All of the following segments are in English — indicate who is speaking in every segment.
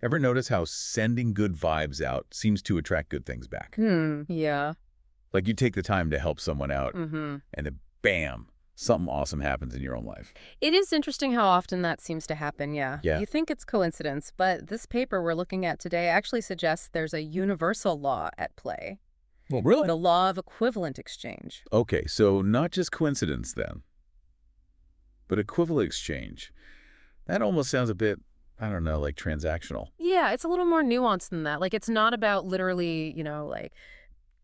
Speaker 1: Ever notice how sending good vibes out seems to attract good things back?
Speaker 2: Yeah.
Speaker 1: Like you take the time to help someone out,
Speaker 2: Mm-hmm.
Speaker 1: and then bam, something awesome happens in your own life.
Speaker 2: It is interesting how often that seems to happen, yeah.
Speaker 1: Yeah.
Speaker 2: You think it's coincidence, but this paper we're looking at today actually suggests there's a universal law at play.
Speaker 1: Well, really?
Speaker 2: The law of equivalent exchange.
Speaker 1: Okay, so not just coincidence then, but equivalent exchange. That almost sounds a bit, I don't know, like transactional.
Speaker 2: Yeah, it's a little more nuanced than that. Like, it's not about literally, like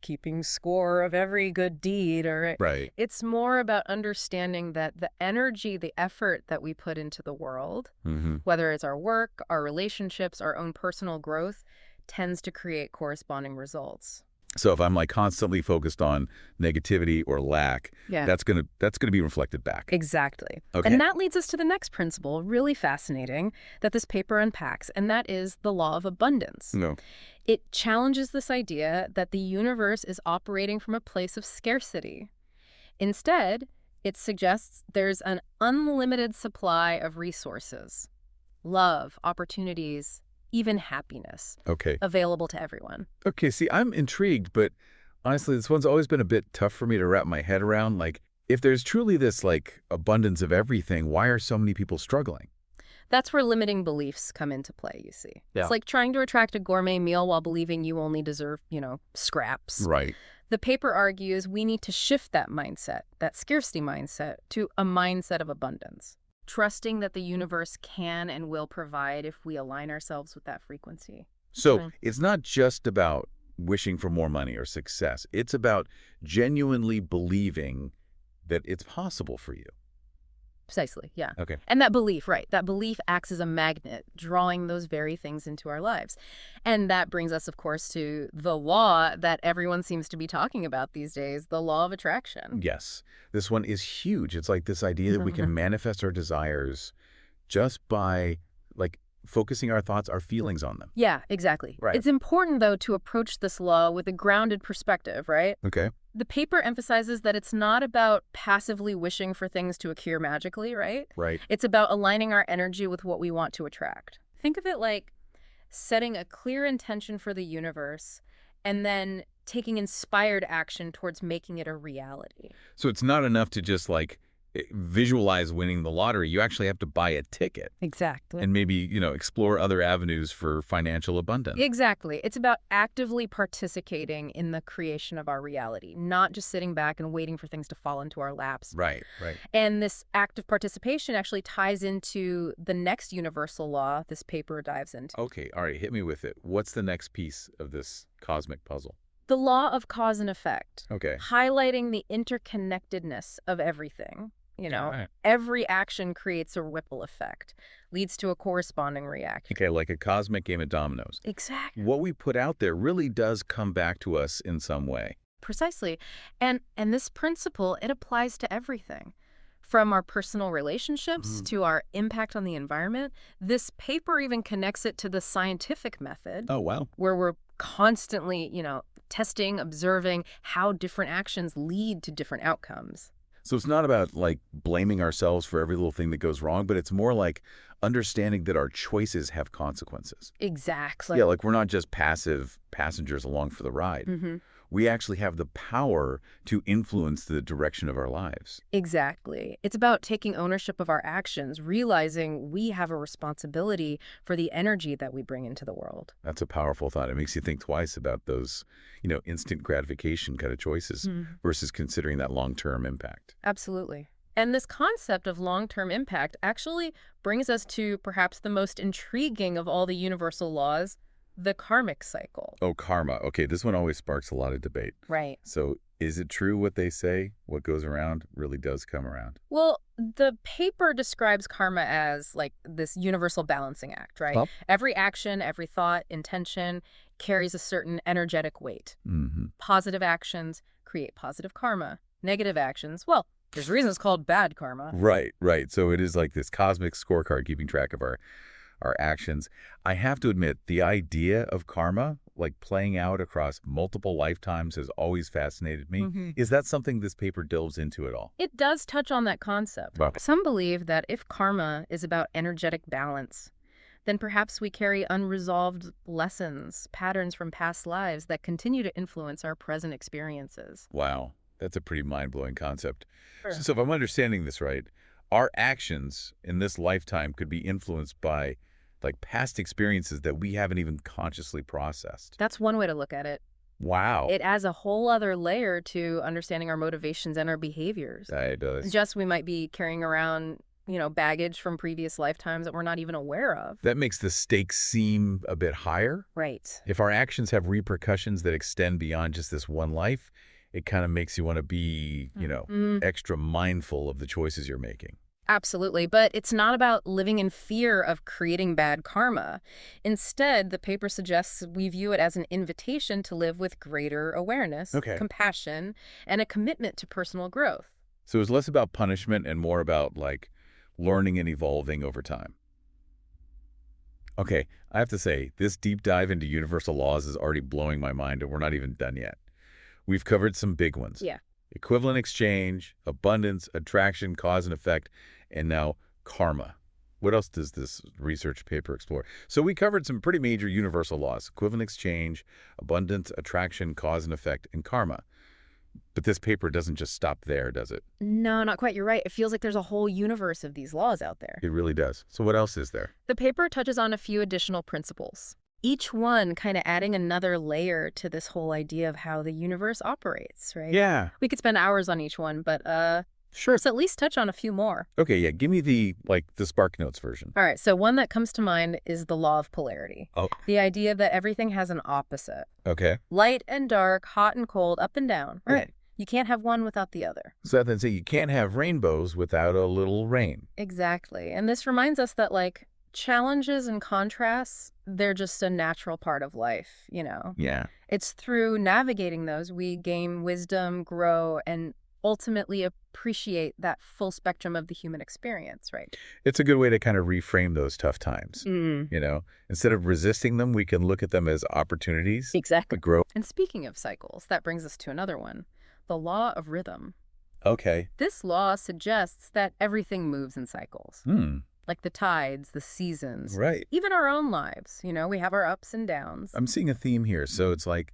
Speaker 2: keeping score of every good deed or
Speaker 1: Right.
Speaker 2: it's more about understanding that the energy, the effort that we put into the world,
Speaker 1: Mm-hmm.
Speaker 2: whether it's our work, our relationships, our own personal growth, tends to create corresponding results.
Speaker 1: So if I'm like constantly focused on negativity or lack,
Speaker 2: Yeah.
Speaker 1: that's gonna be reflected back.
Speaker 2: Exactly.
Speaker 1: Okay.
Speaker 2: And that leads us to the next principle, really fascinating, that this paper unpacks, and that is the law of abundance.
Speaker 1: No.
Speaker 2: It challenges this idea that the universe is operating from a place of scarcity. Instead, it suggests there's an unlimited supply of resources, love, opportunities, even happiness
Speaker 1: Okay.
Speaker 2: available to everyone.
Speaker 1: Okay, see, I'm intrigued, but honestly, this one's always been a bit tough for me to wrap my head around. Like, if there's truly this, like, abundance of everything, why are so many people struggling?
Speaker 2: That's where limiting beliefs come into play, you see.
Speaker 1: Yeah.
Speaker 2: It's like trying to attract a gourmet meal while believing you only deserve, scraps.
Speaker 1: Right.
Speaker 2: The paper argues we need to shift that mindset, that scarcity mindset, to a mindset of abundance, trusting that the universe can and will provide if we align ourselves with that frequency.
Speaker 1: So
Speaker 2: Mm.
Speaker 1: it's not just about wishing for more money or success. It's about genuinely believing that it's possible for you.
Speaker 2: Precisely, yeah.
Speaker 1: Okay.
Speaker 2: And that belief, right, that belief acts as a magnet, drawing those very things into our lives. And that brings us, of course, to the law that everyone seems to be talking about these days, the law of attraction.
Speaker 1: Yes. This one is huge. It's like this idea that we can manifest our desires just by, like, focusing our thoughts, our feelings on them.
Speaker 2: Yeah, exactly.
Speaker 1: Right.
Speaker 2: It's important, though, to approach this law with a grounded perspective, right?
Speaker 1: Okay.
Speaker 2: The paper emphasizes that it's not about passively wishing for things to occur magically, right?
Speaker 1: Right.
Speaker 2: It's about aligning our energy with what we want to attract. Think of it like setting a clear intention for the universe and then taking inspired action towards making it a reality.
Speaker 1: So it's not enough to just, like, visualize winning the lottery. You actually have to buy a ticket
Speaker 2: Exactly.
Speaker 1: and maybe, explore other avenues for financial abundance.
Speaker 2: Exactly. It's about actively participating in the creation of our reality, not just sitting back and waiting for things to fall into our laps.
Speaker 1: Right, right.
Speaker 2: And this active participation actually ties into the next universal law this paper dives into.
Speaker 1: Okay, all right, hit me with it. What's the next piece of this cosmic puzzle?
Speaker 2: The law of cause and effect,
Speaker 1: Okay.
Speaker 2: highlighting the interconnectedness of everything.
Speaker 1: Right.
Speaker 2: Every action creates a ripple effect, leads to a corresponding reaction.
Speaker 1: Okay, like a cosmic game of dominoes.
Speaker 2: Exactly.
Speaker 1: What we put out there really does come back to us in some way.
Speaker 2: Precisely. And this principle, it applies to everything. From our personal relationships to our impact on the environment. This paper even connects it to the scientific method,
Speaker 1: Oh, wow.
Speaker 2: where we're constantly, testing, observing how different actions lead to different outcomes.
Speaker 1: So it's not about, like, blaming ourselves for every little thing that goes wrong, but it's more like understanding that our choices have consequences.
Speaker 2: Exactly.
Speaker 1: Yeah, like we're not just passive passengers along for the ride.
Speaker 2: Mm-hmm.
Speaker 1: We actually have the power to influence the direction of our lives.
Speaker 2: Exactly. It's about taking ownership of our actions, realizing we have a responsibility for the energy that we bring into the world.
Speaker 1: That's a powerful thought. It makes you think twice about those, instant gratification kind of choices versus considering that long-term impact.
Speaker 2: Absolutely. And this concept of long-term impact actually brings us to perhaps the most intriguing of all the universal laws, the karmic cycle.
Speaker 1: Oh, karma. Okay, this one always sparks a lot of debate.
Speaker 2: Right.
Speaker 1: So is it true what they say? What goes around really does come around.
Speaker 2: Well, the paper describes karma as like this universal balancing act, right?
Speaker 1: Huh?
Speaker 2: Every action, every thought, intention carries a certain energetic weight.
Speaker 1: Mm-hmm.
Speaker 2: Positive actions create positive karma. Negative actions, well, there's reasons it's called bad karma.
Speaker 1: Right, right. So it is like this cosmic scorecard keeping track of our actions. I have to admit, the idea of karma, like playing out across multiple lifetimes, has always fascinated me. Is that something this paper delves into at all?
Speaker 2: It does touch on that concept.
Speaker 1: Wow.
Speaker 2: Some believe that if karma is about energetic balance, then perhaps we carry unresolved lessons, patterns from past lives that continue to influence our present experiences.
Speaker 1: Wow, that's a pretty mind-blowing concept. So,
Speaker 2: Sure.
Speaker 1: so if I'm understanding this right, our actions in this lifetime could be influenced by like past experiences that we haven't even consciously processed.
Speaker 2: That's one way to look at it.
Speaker 1: Wow.
Speaker 2: It adds a whole other layer to understanding our motivations and our behaviors.
Speaker 1: That does.
Speaker 2: Just we might be carrying around, baggage from previous lifetimes that we're not even aware of.
Speaker 1: That makes the stakes seem a bit higher.
Speaker 2: Right.
Speaker 1: If our actions have repercussions that extend beyond just this one life, it kind of makes you want to be, extra mindful of the choices you're making.
Speaker 2: Absolutely. But it's not about living in fear of creating bad karma. Instead, the paper suggests we view it as an invitation to live with greater awareness,
Speaker 1: Okay.
Speaker 2: compassion, and a commitment to personal growth.
Speaker 1: So it's less about punishment and more about, like, learning and evolving over time. Okay, I have to say, this deep dive into universal laws is already blowing my mind, and we're not even done yet. We've covered some big ones.
Speaker 2: Yeah.
Speaker 1: Equivalent exchange, abundance, attraction, cause and effect, and now karma. What else does this research paper explore? So we covered some pretty major universal laws: equivalent exchange, abundance, attraction, cause and effect, and karma. But this paper doesn't just stop there, does it?
Speaker 2: No, not quite. You're right. It feels like there's a whole universe of these laws out there.
Speaker 1: It really does. So what else is there?
Speaker 2: The paper touches on a few additional principles, each one kind of adding another layer to this whole idea of how the universe operates, right?
Speaker 1: Yeah.
Speaker 2: We could spend hours on each one, but
Speaker 1: Sure.
Speaker 2: let's at least touch on a few more.
Speaker 1: Okay, yeah, give me the Spark Notes version.
Speaker 2: All right, so one that comes to mind is the law of polarity.
Speaker 1: Oh.
Speaker 2: The idea that everything has an opposite.
Speaker 1: Okay.
Speaker 2: Light and dark, hot and cold, up and down.
Speaker 1: Right.
Speaker 2: You can't have one without the other.
Speaker 1: So then say you can't have rainbows without a little rain.
Speaker 2: Exactly. And this reminds us that, like, challenges and contrasts, they're just a natural part of life,
Speaker 1: Yeah.
Speaker 2: It's through navigating those we gain wisdom, grow, and ultimately appreciate that full spectrum of the human experience, right?
Speaker 1: It's a good way to kind of reframe those tough times. Instead of resisting them, we can look at them as opportunities
Speaker 2: Exactly.
Speaker 1: to grow.
Speaker 2: And speaking of cycles, that brings us to another one, the law of rhythm.
Speaker 1: Okay.
Speaker 2: This law suggests that everything moves in cycles, like the tides, the seasons,
Speaker 1: Right.
Speaker 2: even our own lives. We have our ups and downs.
Speaker 1: I'm seeing a theme here. So it's like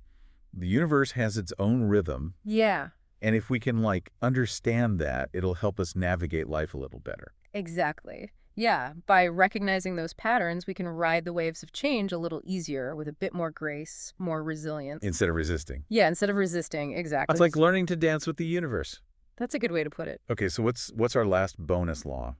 Speaker 1: the universe has its own rhythm.
Speaker 2: Yeah,
Speaker 1: And if we can understand that, it'll help us navigate life a little better.
Speaker 2: exactly. Yeah, by recognizing those patterns, we can ride the waves of change a little easier with a bit more grace, more resilience.
Speaker 1: Instead of resisting.
Speaker 2: Yeah, instead of resisting, exactly.
Speaker 1: It's like learning to dance with the universe.
Speaker 2: That's a good way to put it.
Speaker 1: Okay, so what's our last bonus law?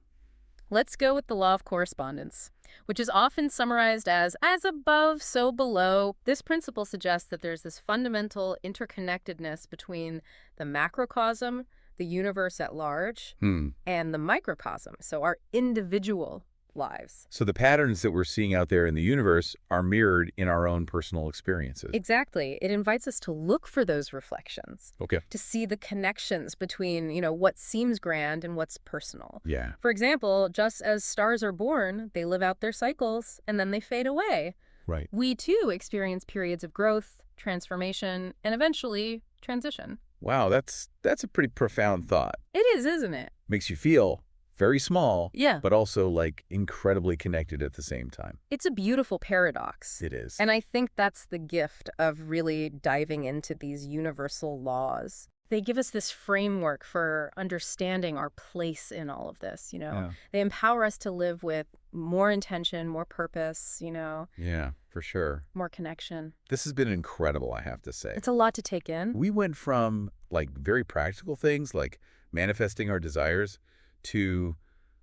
Speaker 2: Let's go with the law of correspondence, which is often summarized as above, so below. This principle suggests that there's this fundamental interconnectedness between the macrocosm, the universe at large, and the microcosm, so our individual lives.
Speaker 1: So the patterns that we're seeing out there in the universe are mirrored in our own personal experiences.
Speaker 2: Exactly. It invites us to look for those reflections,
Speaker 1: Okay.
Speaker 2: to see the connections between, what seems grand and what's personal.
Speaker 1: Yeah.
Speaker 2: For example, just as stars are born, they live out their cycles and then they fade away.
Speaker 1: Right.
Speaker 2: We too experience periods of growth, transformation, and eventually transition.
Speaker 1: Wow, that's a pretty profound thought.
Speaker 2: It is, isn't it?
Speaker 1: Makes you feel very small,
Speaker 2: Yeah.
Speaker 1: but also incredibly connected at the same time.
Speaker 2: It's a beautiful paradox.
Speaker 1: It is.
Speaker 2: And I think that's the gift of really diving into these universal laws. They give us this framework for understanding our place in all of this,
Speaker 1: Yeah.
Speaker 2: They empower us to live with more intention, more purpose,
Speaker 1: Yeah, for sure.
Speaker 2: more connection.
Speaker 1: This has been incredible, I have to say.
Speaker 2: It's a lot to take in.
Speaker 1: We went from very practical things like manifesting our desires to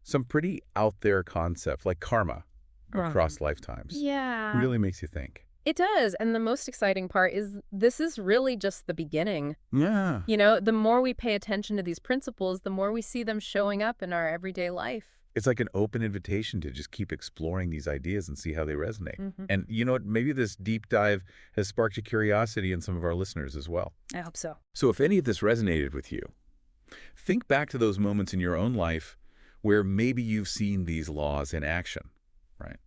Speaker 1: some pretty out there concepts like karma across lifetimes.
Speaker 2: Yeah.
Speaker 1: Really makes you think.
Speaker 2: It does. And the most exciting part is this is really just the beginning.
Speaker 1: Yeah.
Speaker 2: The more we pay attention to these principles, the more we see them showing up in our everyday life.
Speaker 1: It's like an open invitation to just keep exploring these ideas and see how they resonate.
Speaker 2: Mhm.
Speaker 1: And you know what? Maybe this deep dive has sparked a curiosity in some of our listeners as well.
Speaker 2: I hope so.
Speaker 1: So if any of this resonated with you, think back to those moments in your own life where maybe you've seen these laws in action, right?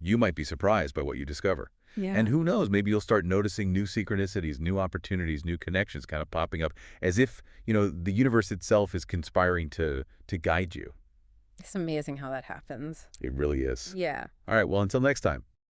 Speaker 1: You might be surprised by what you discover.
Speaker 2: Yeah.
Speaker 1: And who knows, maybe you'll start noticing new synchronicities, new opportunities, new connections kind of popping up as if, the universe itself is conspiring to guide you.
Speaker 2: It's amazing how that happens.
Speaker 1: It really is.
Speaker 2: Yeah.
Speaker 1: All right, well, until next time.